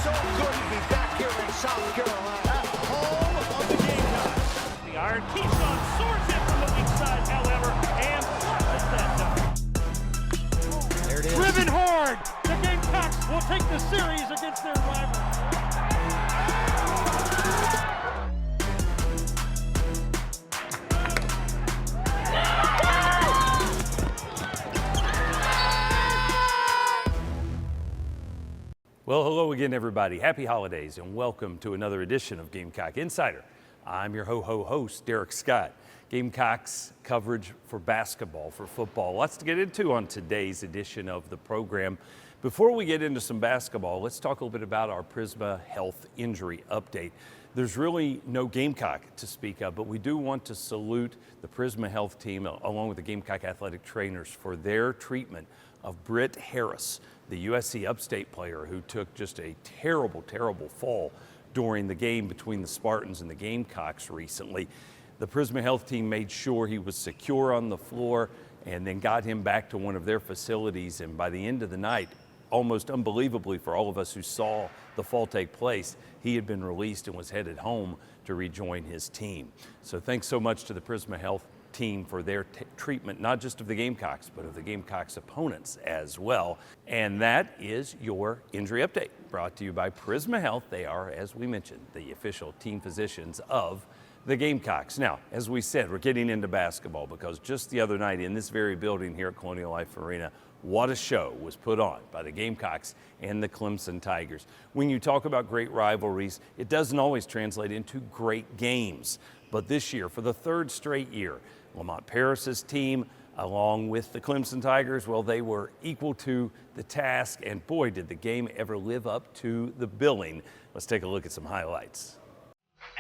so good to be back here in South Carolina, home of the Gamecocks. The iron Keyshawn soars in from the weak side, however, and is that done? There it is. Driven hard. The Gamecocks will take the series against their rival. Well, hello again, everybody. Happy holidays and welcome to another edition of Gamecock Insider. I'm your host, Derek Scott. Gamecocks coverage for basketball, for football. Lots to get into on today's edition of the program. Before we get into some basketball, let's talk a little bit about our Prisma Health injury update. There's really no Gamecock to speak of, but we do want to salute the Prisma Health team along with the Gamecock athletic trainers for their treatment of Britt Harris, the USC Upstate player who took just a terrible, terrible fall during the game between the Spartans and the Gamecocks recently. The Prisma Health team made sure he was secure on the floor and then got him back to one of their facilities. And by the end of the night, almost unbelievably for all of us who saw the fall take place, he had been released and was headed home to rejoin his team. So thanks so much to the Prisma Health team for their treatment, not just of the Gamecocks, but of the Gamecocks opponents as well. And that is your injury update, brought to you by Prisma Health. They are, as we mentioned, the official team physicians of the Gamecocks. Now, as we said, we're getting into basketball because just the other night in this very building here at Colonial Life Arena, what a show was put on by the Gamecocks and the Clemson Tigers. When you talk about great rivalries, it doesn't always translate into great games. But this year, for the third straight year, Lamont Paris's team, along with the Clemson Tigers, well, they were equal to the task, and boy, did the game ever live up to the billing. Let's take a look at some highlights.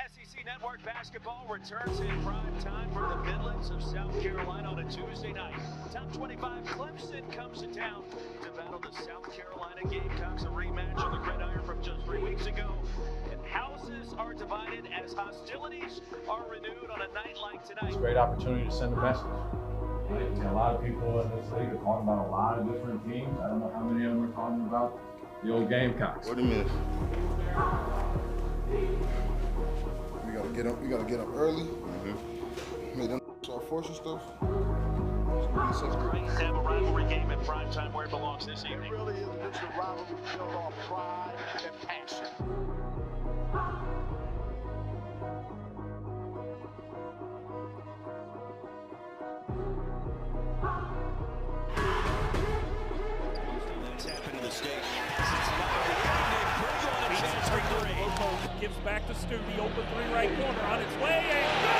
SEC Network basketball returns in prime time for the Midlands of South Carolina on a Tuesday night. Top 25 Clemson comes to town to battle the South Carolina Gamecocks, a rematch on the gridiron from just 3 weeks ago. And houses are divided as hostilities are renewed on a night like tonight. It's a great opportunity to send a message. A lot of people in this league are talking about a lot of different teams. I don't know how many of them are talking about the old Gamecocks. Wait a minute. We gotta get up early. Make them start forcing stuff. Great to have a rivalry game in prime time where it belongs this evening. It really is a mix of rivalry built on pride and passion. That's happened in the state. Gives back to Stu, the open three right corner on its way, and go!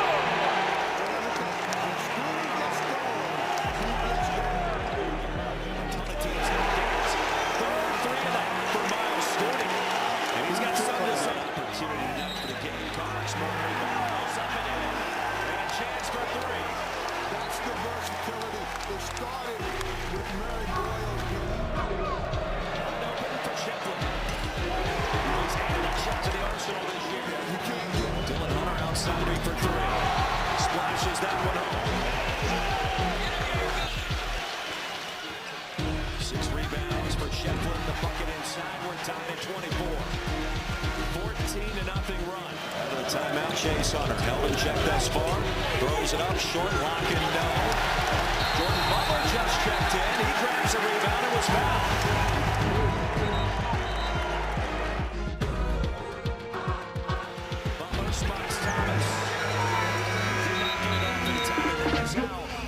For three. Splashes that one home. 6 rebounds for Shepard. The bucket inside. We're tied at 24. 14-0 run. Out of the timeout, Chase Hunter. Held in check thus far. Throws it up. Short lock and no. Jordan Butler just checked in. He grabs a rebound and was fouled.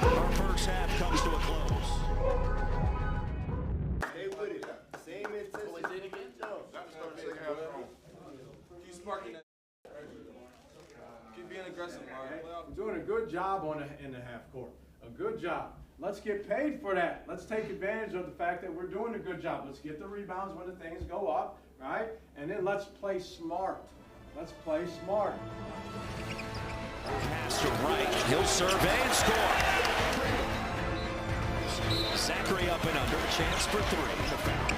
Our first half comes to a close. Stay with it. Same intensity. Keep sparking that. Keep being aggressive, Mark. We're doing a good job in the half court. A good job. Let's get paid for that. Let's take advantage of the fact that we're doing a good job. Let's get the rebounds when the things go up, right? And then let's play smart. Let's play smart. Pass to right. He'll survey and score. Zachary up and under. Chance for three. The foul.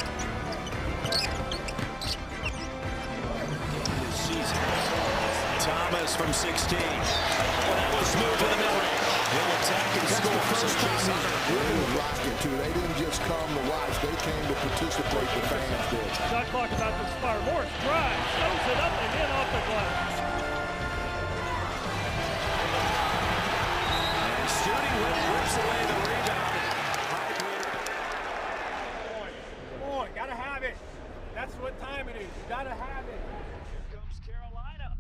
This season. Thomas from 16. Well, that was smooth to the middle range. He'll attack can score. So Chase Hunter really rocking too. They didn't just come to watch; they came to participate. The fans did. Shot clock about to expire. Morris drives, throws it up and in off the glass. and shooting rips away the rebound. Come on, gotta have it. That's what time it is. You gotta have it. Here comes Carolina.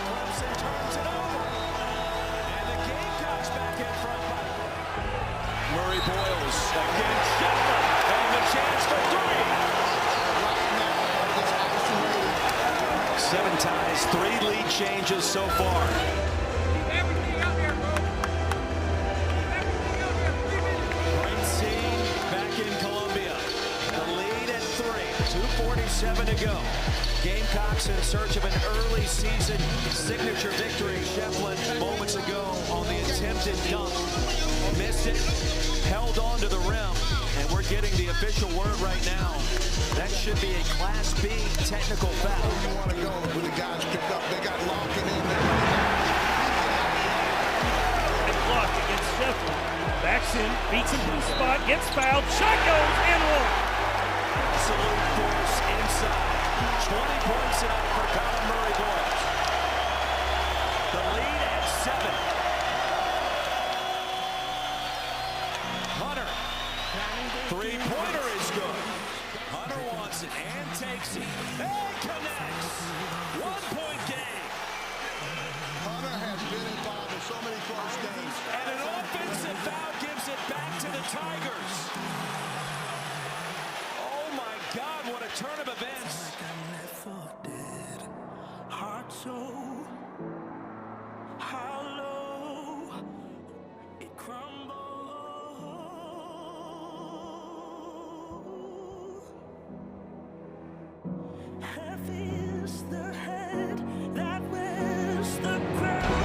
Clemson turns it over. And the Gamecocks back in front by Murray Boyles against Shepard. And the chance for three. 7 ties, 3 lead changes so far. Prince back in Columbia. The lead at 3. 2:47 to go. Gamecocks in search of an early season signature victory. Shepard moments ago on the attempted dunk. Missed it, held on to the rim, and we're getting the official word right now. That should be a Class B technical foul. You want to go where the guys pick up? They got Larkin in there. And block against Sheffield. Backs in, beats him to the spot, gets fouled, shot goes and one. Absolute force inside. 20 points tonight for Colin Murray Boyles. The lead at 7. Hunter. 3-pointer is good. Hunter wants it and takes it and connects. 1-point game. Hunter has been involved in so many close games. And an offensive foul gives it back to the Tigers. Oh my God, what a turn of events. Heart so hollow, it crumbles. Heavy is the head that wears the crown.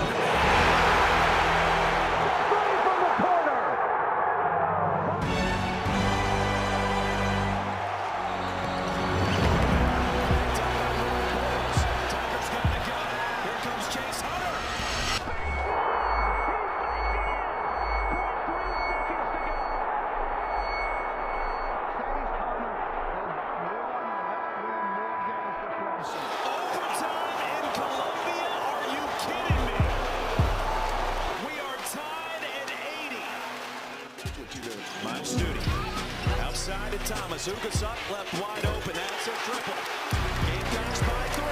Tigers got to go. Here comes Chase Hunter. Overtime in Columbia? Are you kidding me? We are tied at 80. Miles Duty. Outside to Thomas. Ugas up, left wide open. That's a triple. Gamecocks by 3.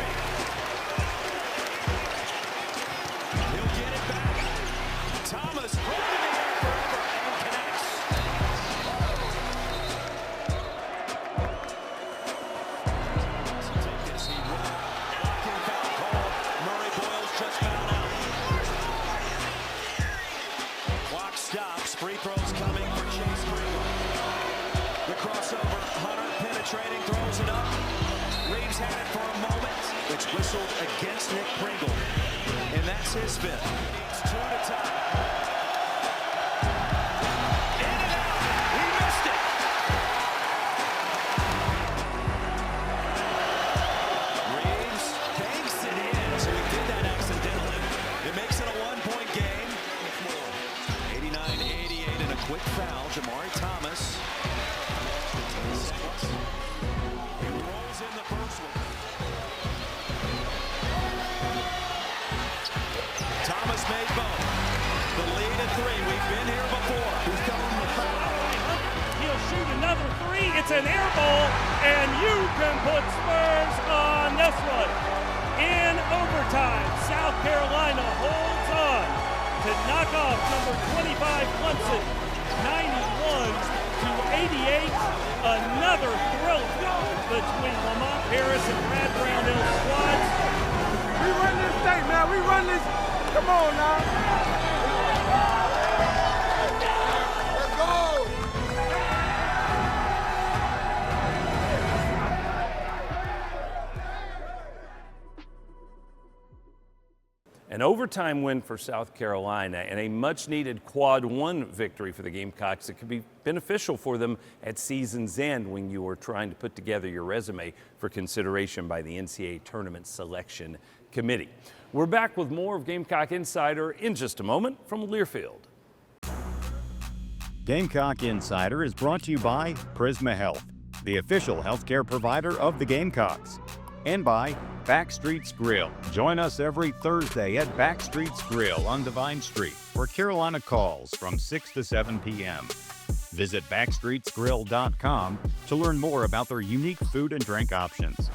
He'll get it back. Thomas holding the air forever and connects. Take this, he will. Blocking foul call. Murray Boyles just fouled out. Clock stops. Free throws coming for Chase Hunter. The crossover. Hunter penetrating, throws it up. Reeves had it for a moment. It's whistled against Nick Pringle. And that's his fifth. It's 2 to tie. In and out. He missed it. Reeves banks it in. So he did that accidentally. It makes it a 1-point game. 89-88 and a quick foul. Jamari Thomas. He rolls in the first one. Thomas made both. The lead at 3. We've been here before. He's telling them to foul. He'll shoot another 3. It's an air ball, and you can put Spurs on this one. In overtime, South Carolina holds on to knock off number 25 Clemson, 91-88. Another thrill between Lamont Harris and Brad Brownell's squads. We run this thing, man. We run this. Come on now. Let's go. An overtime win for South Carolina and a much-needed quad one victory for the Gamecocks that could be beneficial for them at season's end when you are trying to put together your resume for consideration by the NCAA Tournament Selection Committee. We're back with more of Gamecock Insider in just a moment from Learfield. Gamecock Insider is brought to you by Prisma Health, the official healthcare provider of the Gamecocks, and by Backstreet's Grill. Join us every Thursday at Backstreet's Grill on Divine Street, where Carolina calls from 6 to 7 p.m. Visit backstreetsgrill.com to learn more about their unique food and drink options.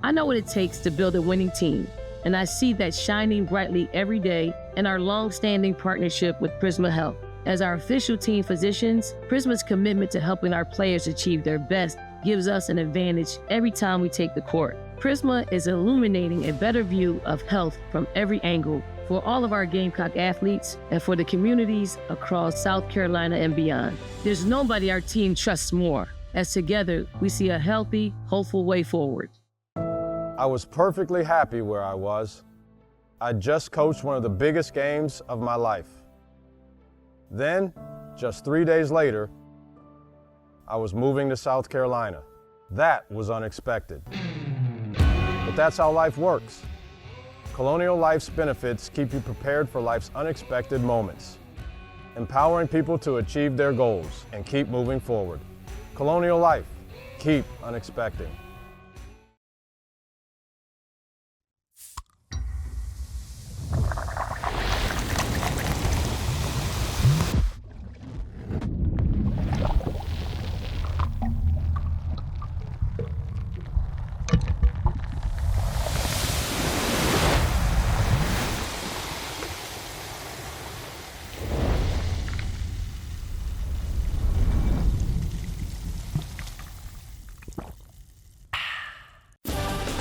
I know what it takes to build a winning team, and I see that shining brightly every day in our long-standing partnership with Prisma Health. As our official team physicians, Prisma's commitment to helping our players achieve their best gives us an advantage every time we take the court. Prisma is illuminating a better view of health from every angle for all of our Gamecock athletes and for the communities across South Carolina and beyond. There's nobody our team trusts more, as together we see a healthy, hopeful way forward. I was perfectly happy where I was. I just coached one of the biggest games of my life. Then, just 3 days later, I was moving to South Carolina. That was unexpected. But that's how life works. Colonial Life's benefits keep you prepared for life's unexpected moments, empowering people to achieve their goals and keep moving forward. Colonial Life, keep unexpecting.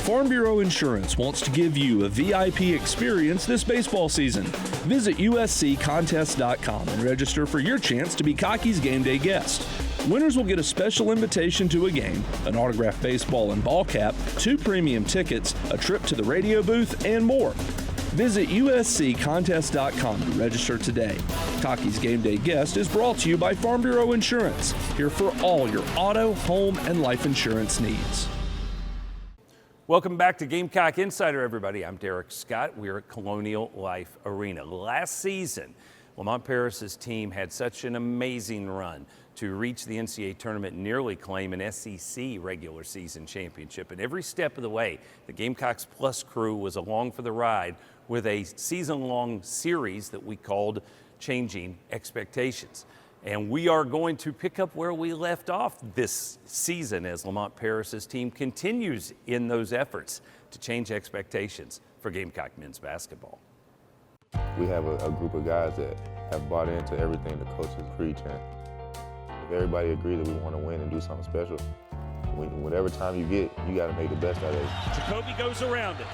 Farm Bureau Insurance wants to give you a VIP experience this baseball season. Visit usccontest.com and register for your chance to be Cocky's game day guest. Winners will get a special invitation to a game, an autographed baseball and ball cap, 2 premium tickets, a trip to the radio booth, and more. Visit usccontest.com to register today. Cocky's Game Day Guest is brought to you by Farm Bureau Insurance, here for all your auto, home, and life insurance needs. Welcome back to Gamecock Insider, everybody. I'm Derek Scott. We're at Colonial Life Arena. Last season, Lamont Paris's team had such an amazing run to reach the NCAA tournament and nearly claim an SEC regular season championship. And every step of the way, the Gamecocks Plus crew was along for the ride with a season-long series that we called Changing Expectations. And we are going to pick up where we left off this season as Lamont Paris's team continues in those efforts to change expectations for Gamecock men's basketball. We have a group of guys that have bought into everything the coaches preach, and if everybody agrees that we want to win and do something special, whatever time you get, you got to make the best out of it. Jacoby goes around it.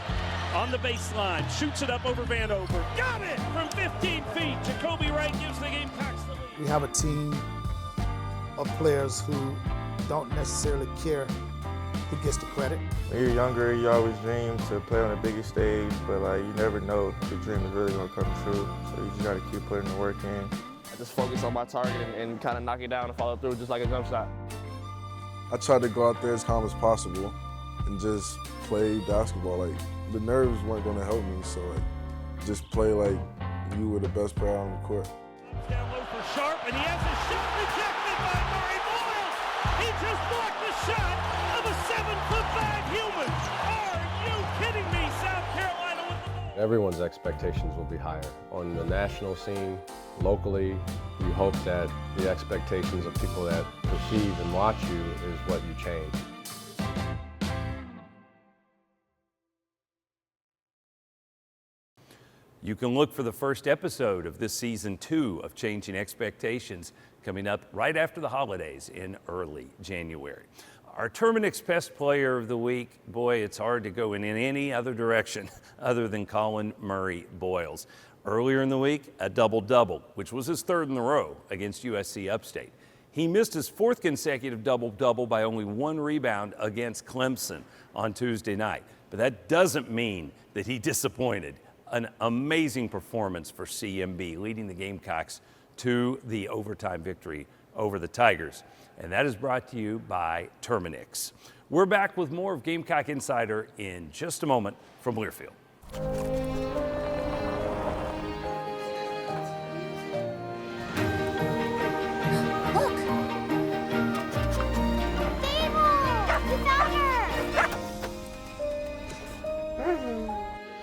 On the baseline, shoots it up over Vanover. Got it from 15 feet. Jacoby Wright gives the Gamecocks the lead. We have a team of players who don't necessarily care who gets the credit. When you're younger, you always dream to play on the biggest stage, but you never know if the dream is really going to come true. So you just got to keep putting the work in. I just focus on my target and kind of knock it down and follow through just like a jump shot. I try to go out there as calm as possible and just play basketball. The nerves weren't going to help me, so just play like you were the best player on the court. Down low for Sharp, and he has a shot rejected by Murray Boyles. He just blocked the shot of a 7'5" human. Are you kidding me? South Carolina with the ball. Everyone's expectations will be higher. On the national scene, locally, you hope that the expectations of people that perceive and watch you is what you change. You can look for the first episode of this season 2 of Changing Expectations coming up right after the holidays in early January. Our Terminix Pest Player of the Week, boy, it's hard to go in any other direction other than Colin Murray Boyles. Earlier in the week, a double-double, which was his 3rd in a row against USC Upstate. He missed his 4th consecutive double-double by only 1 rebound against Clemson on Tuesday night. but that doesn't mean that he disappointed. An amazing performance for CMB, leading the Gamecocks to the overtime victory over the Tigers. And that is brought to you by Terminix. We're back with more of Gamecock Insider in just a moment from Learfield.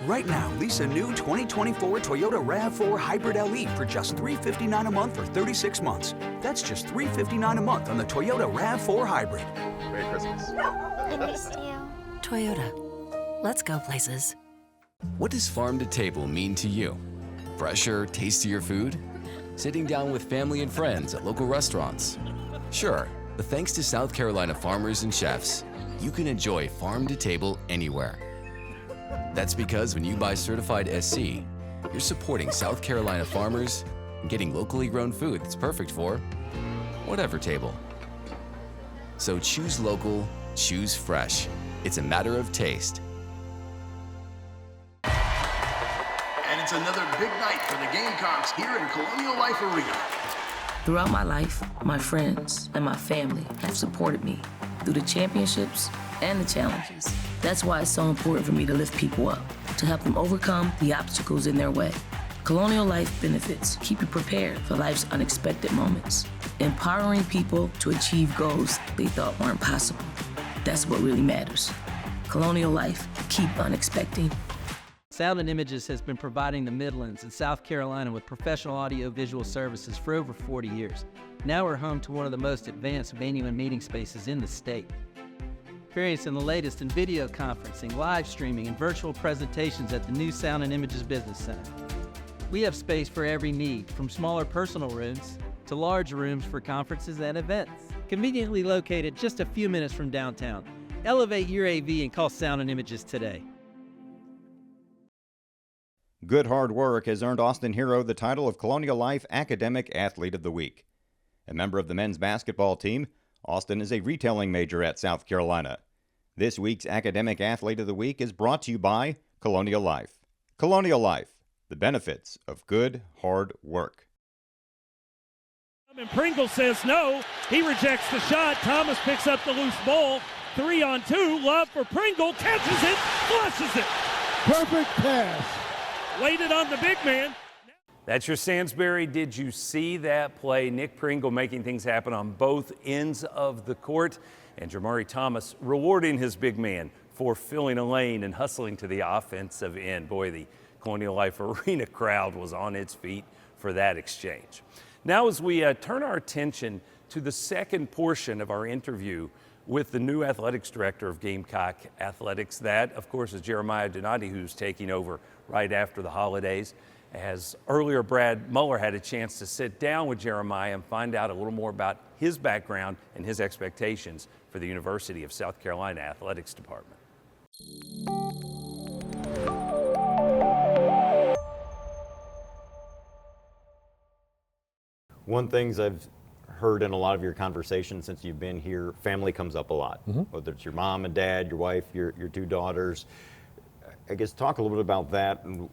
Right now, lease a new 2024 Toyota RAV4 Hybrid LE for just $359 a month for 36 months. That's just $359 a month on the Toyota RAV4 Hybrid. Merry Christmas. I missed you. Toyota. Let's go places. What does farm to table mean to you? Fresher, tastier food? Sitting down with family and friends at local restaurants? Sure, but thanks to South Carolina farmers and chefs, you can enjoy farm to table anywhere. That's because when you buy certified SC, you're supporting South Carolina farmers and getting locally grown food that's perfect for whatever table. So choose local, choose fresh. It's a matter of taste. And it's another big night for the Gamecocks here in Colonial Life Arena. Throughout my life, my friends and my family have supported me through the championships and the challenges. That's why it's so important for me to lift people up, to help them overcome the obstacles in their way. Colonial Life benefits keep you prepared for life's unexpected moments, empowering people to achieve goals they thought weren't possible. That's what really matters. Colonial Life, keep unexpecting. Sound and Images has been providing the Midlands and South Carolina with professional audio-visual services for over 40 years. Now we're home to one of the most advanced venue and meeting spaces in the state. Experiencing the latest in video conferencing, live streaming, and virtual presentations at the new Sound and Images Business Center. We have space for every need, from smaller personal rooms to large rooms for conferences and events. Conveniently located just a few minutes from downtown. Elevate your AV and call Sound and Images today. Good hard work has earned Austin Hero the title of Colonial Life Academic Athlete of the Week. A member of the men's basketball team, Austin is a retailing major at South Carolina. This week's Academic Athlete of the Week is brought to you by Colonial Life. Colonial Life, the benefits of good, hard work. And Pringle says no. He rejects the shot. Thomas picks up the loose ball. 3-on-2. Love for Pringle. Catches it. Flushes it. Perfect pass. Laid it on the big man. That's your Sansbury. Did you see that play? Nick Pringle making things happen on both ends of the court, and Jeremiah Thomas rewarding his big man for filling a lane and hustling to the offensive end. Boy, the Colonial Life Arena crowd was on its feet for that exchange. Now, as we turn our attention to the second portion of our interview with the new athletics director of Gamecock Athletics, that, of course, is Jeremiah Denat, who's taking over right after the holidays. As earlier, Brad Muller had a chance to sit down with Jeremiah and find out a little more about his background and his expectations for the University of South Carolina Athletics Department. One thing I've heard in a lot of your conversations since you've been here, family comes up a lot, whether it's your mom and dad, your wife, your two daughters. I guess talk a little bit about that and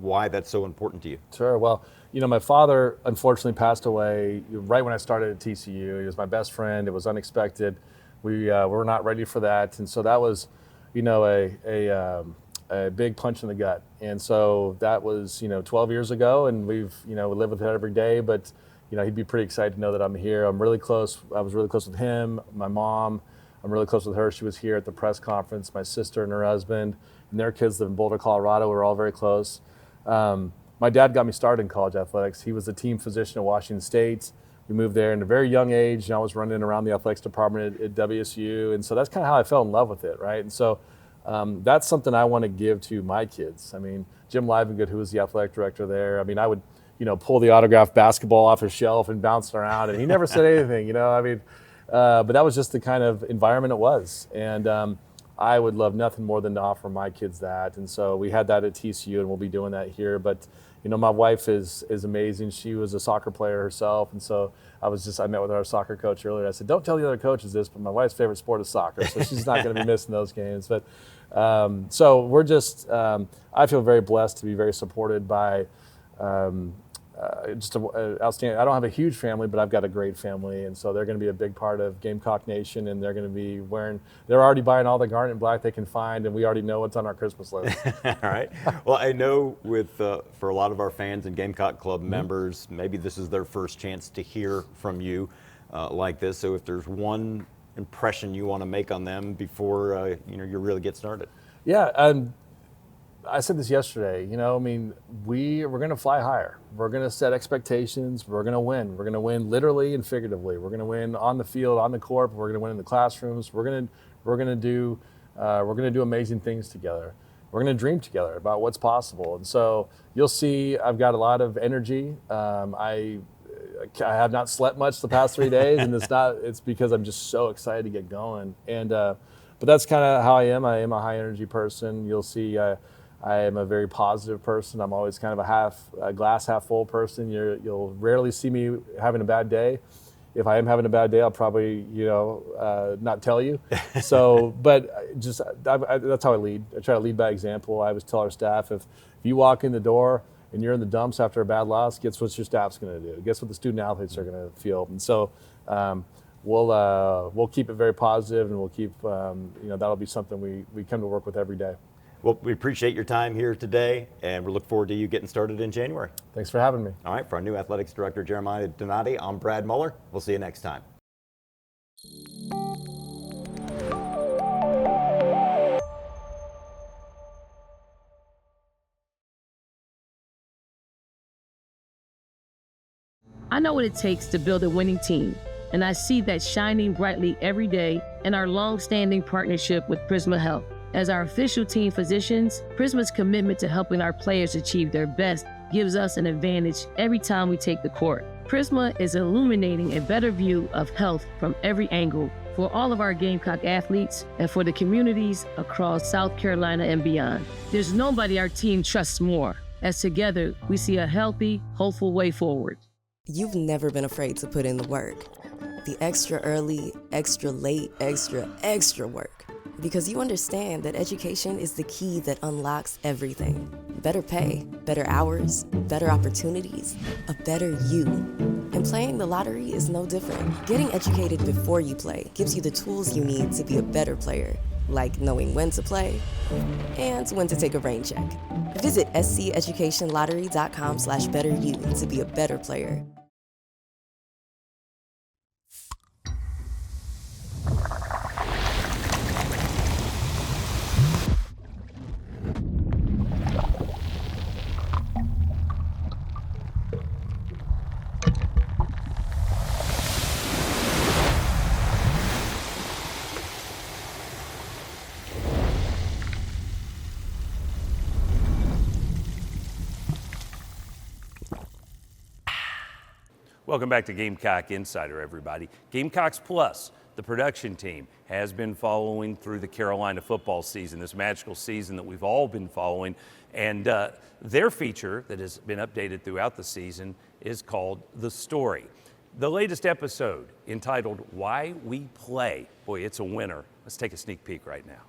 why that's so important to you. Sure. Well, you know, my father unfortunately passed away right when I started at TCU. He was my best friend. It was unexpected. We were not ready for that, and so that was, you know, a big punch in the gut. And so that was, 12 years ago, and we live with it every day. But he'd be pretty excited to know that I'm here. I'm really close. I was really close with him, my mom. I'm really close with her. She was here at the press conference. My sister and her husband and their kids live in Boulder, Colorado. We're all very close. My dad got me started in college athletics. He was the team physician at Washington State. We moved there in a very young age, and I was running around the athletics department at WSU. And so that's kind of how I fell in love with it, right? And so that's something I want to give to my kids. I mean, Jim Livengood, who was the athletic director there, I mean, I would, pull the autographed basketball off his shelf and bounce it around, and he never said anything, but that was just the kind of environment it was. And I would love nothing more than to offer my kids that. And so we had that at TCU, and we'll be doing that here. But My wife is amazing. She was a soccer player herself, and so I met with our soccer coach earlier. I said, don't tell the other coaches this, but my wife's favorite sport is soccer, so she's not going to be missing those games. But so we're just, I feel very blessed to be very supported by just outstanding. I don't have a huge family, but I've got a great family, and so they're going to be a big part of Gamecock Nation, and they're going to be they're already buying all the garnet and black they can find, and we already know what's on our Christmas list. All right. Well, I know for a lot of our fans and Gamecock Club members, maybe this is their first chance to hear from you like this. So if there's one impression you want to make on them before you really get started. Yeah. I said this yesterday, we're going to fly higher. We're going to set expectations. We're going to win. We're going to win literally and figuratively. We're going to win on the field, on the court. We're going to win in the classrooms. We're going to do amazing things together. We're going to dream together about what's possible. And so you'll see I've got a lot of energy. I have not slept much the past 3 days, and it's because I'm just so excited to get going. And but that's kind of how I am. I am a high energy person. You'll see I am a very positive person. I'm always kind of a glass half full person. You'll rarely see me having a bad day. If I am having a bad day, I'll probably not tell you. So, but that's how I lead. I try to lead by example. I always tell our staff, if you walk in the door and you're in the dumps after a bad loss, guess what your staff's going to do? Guess what the student athletes are going to feel? And so we'll keep it very positive, and we'll keep that'll be something we come to work with every day. Well, we appreciate your time here today, and we look forward to you getting started in January. Thanks for having me. All right, for our new athletics director, Jeremiah Denat, I'm Brad Muller. We'll see you next time. I know what it takes to build a winning team, and I see that shining brightly every day in our long-standing partnership with Prisma Health. As our official team physicians, Prisma's commitment to helping our players achieve their best gives us an advantage every time we take the court. Prisma is illuminating a better view of health from every angle for all of our Gamecock athletes and for the communities across South Carolina and beyond. There's nobody our team trusts more, as together we see a healthy, hopeful way forward. You've never been afraid to put in the work. The extra early, extra late, extra work. Because you understand that education is the key that unlocks everything. Better pay, better hours, better opportunities, a better you. And playing the lottery is no different. Getting educated before you play gives you the tools you need to be a better player, like knowing when to play and when to take a rain check. Visit sceducationlottery.com/betteryou to be a better player. Welcome back to Gamecock Insider, everybody. Gamecocks Plus, the production team, has been following through the Carolina football season, this magical season that we've all been following. And their feature that has been updated throughout the season is called The Story. The latest episode, entitled Why We Play. Boy, it's a winner. Let's take a sneak peek right now.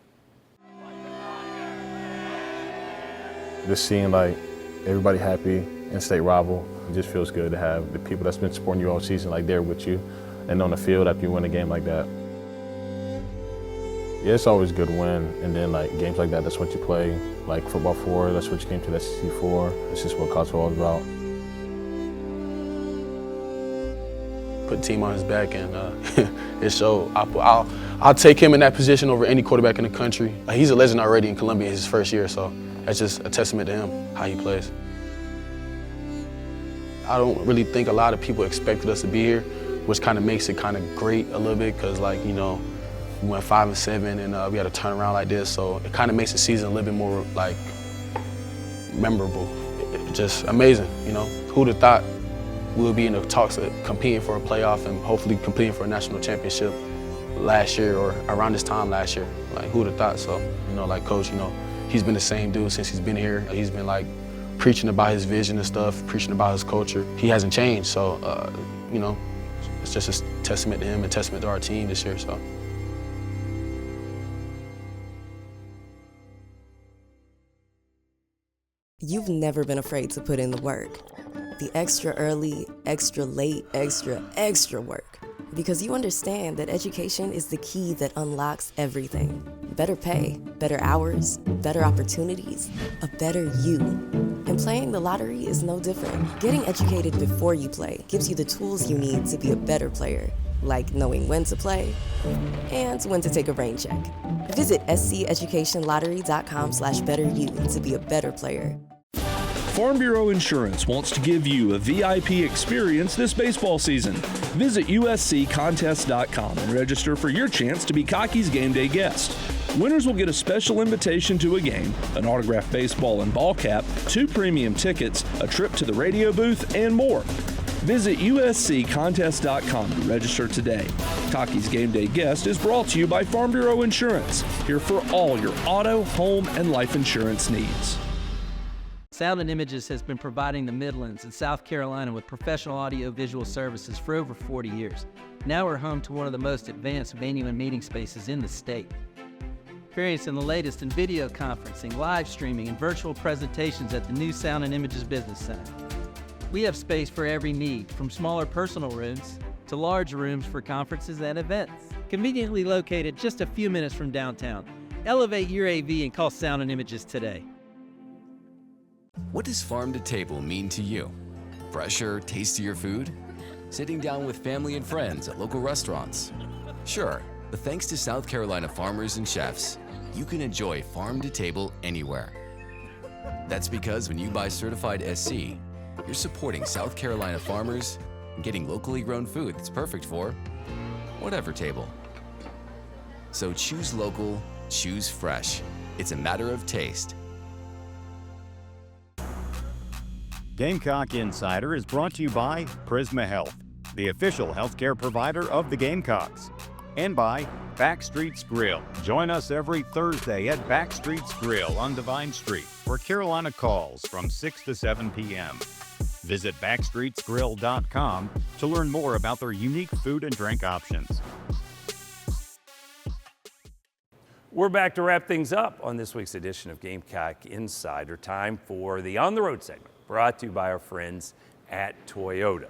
Just seeing like everybody happy and state rival, it just feels good to have the people that's been supporting you all season like there with you and on the field after you win a game like that. Yeah, it's always a good win, and then like games like that, that's what you play, like football for, that's what you came to the SEC for. It's just what college football is about. Put the team on his back, and it showed. I'll take him in that position over any quarterback in the country. He's a legend already in Columbia in his first year, so that's just a testament to him, how he plays. I don't really think a lot of people expected us to be here, which kind of makes it kind of great a little bit, because like, we went 5-7 and we had a turnaround like this, so it kind of makes the season a little bit more like memorable. Just amazing, Who'd have thought we would be in the talks of competing for a playoff and hopefully competing for a national championship last year or around this time last year. Like, who'd have thought? So, like Coach, he's been the same dude since he's been here. He's been like preaching about his vision and stuff, preaching about his culture. He hasn't changed, so, you know, it's just a testament to him and testament to our team this year, so. You've never been afraid to put in the work. The extra early, extra late, extra work. Because you understand that education is the key that unlocks everything. Better pay, better hours, better opportunities, a better you. And playing the lottery is no different. Getting educated before you play gives you the tools you need to be a better player, like knowing when to play and when to take a rain check. Visit sceducationlottery.com/betteryou to be a better player. Farm Bureau Insurance wants to give you a VIP experience this baseball season. Visit usccontest.com and register for your chance to be Cocky's game day guest. Winners will get a special invitation to a game, an autographed baseball and ball cap, 2 premium tickets, a trip to the radio booth, and more. Visit usccontest.com to register today. Cocky's Game Day Guest is brought to you by Farm Bureau Insurance, here for all your auto, home, and life insurance needs. Sound and Images has been providing the Midlands and South Carolina with professional audio-visual services for over 40 years. Now we're home to one of the most advanced venue and meeting spaces in the state. Experiencing the latest in video conferencing, live streaming, and virtual presentations at the new Sound and Images Business Center. We have space for every need, from smaller personal rooms to large rooms for conferences and events. Conveniently located just a few minutes from downtown. Elevate your AV and call Sound and Images today. What does farm to table mean to you? Fresher, tastier food? Sitting down with family and friends at local restaurants? Sure, but thanks to South Carolina farmers and chefs, you can enjoy farm to table anywhere. That's because when you buy certified SC, you're supporting South Carolina farmers and getting locally grown food that's perfect for whatever table. So choose local, choose fresh. It's a matter of taste. Gamecock Insider is brought to you by Prisma Health, the official healthcare provider of the Gamecocks, and by Backstreet's Grill. Join us every Thursday at Backstreet's Grill on Divine Street, where Carolina calls from 6 to 7 p.m. Visit backstreetsgrill.com to learn more about their unique food and drink options. We're back to wrap things up on this week's edition of Gamecock Insider. Time for the On the Road segment, brought to you by our friends at Toyota.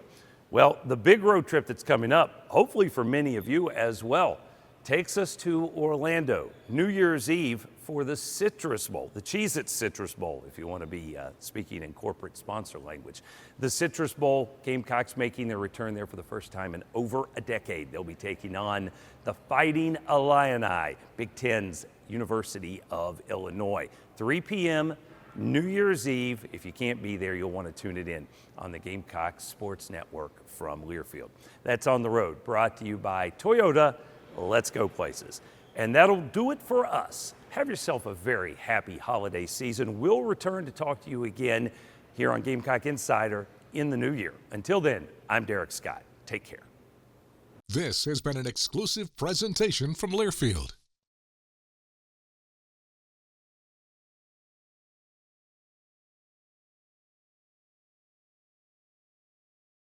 Well, the big road trip that's coming up, hopefully for many of you as well, takes us to Orlando, New Year's Eve for the Citrus Bowl, the Cheez-It Citrus Bowl, if you want to be speaking in corporate sponsor language. The Citrus Bowl, Gamecocks making their return there for the first time in over a decade. They'll be taking on the Fighting Illini, Big Ten's University of Illinois. 3 p.m. New Year's Eve. If you can't be there, you'll want to tune it in on the Gamecock Sports Network from Learfield. That's On the Road, brought to you by Toyota. Let's go places. And that'll do it for us. Have yourself a very happy holiday season. We'll return to talk to you again here on Gamecock Insider in the new year. Until then, I'm Derek Scott. Take care. This has been an exclusive presentation from Learfield.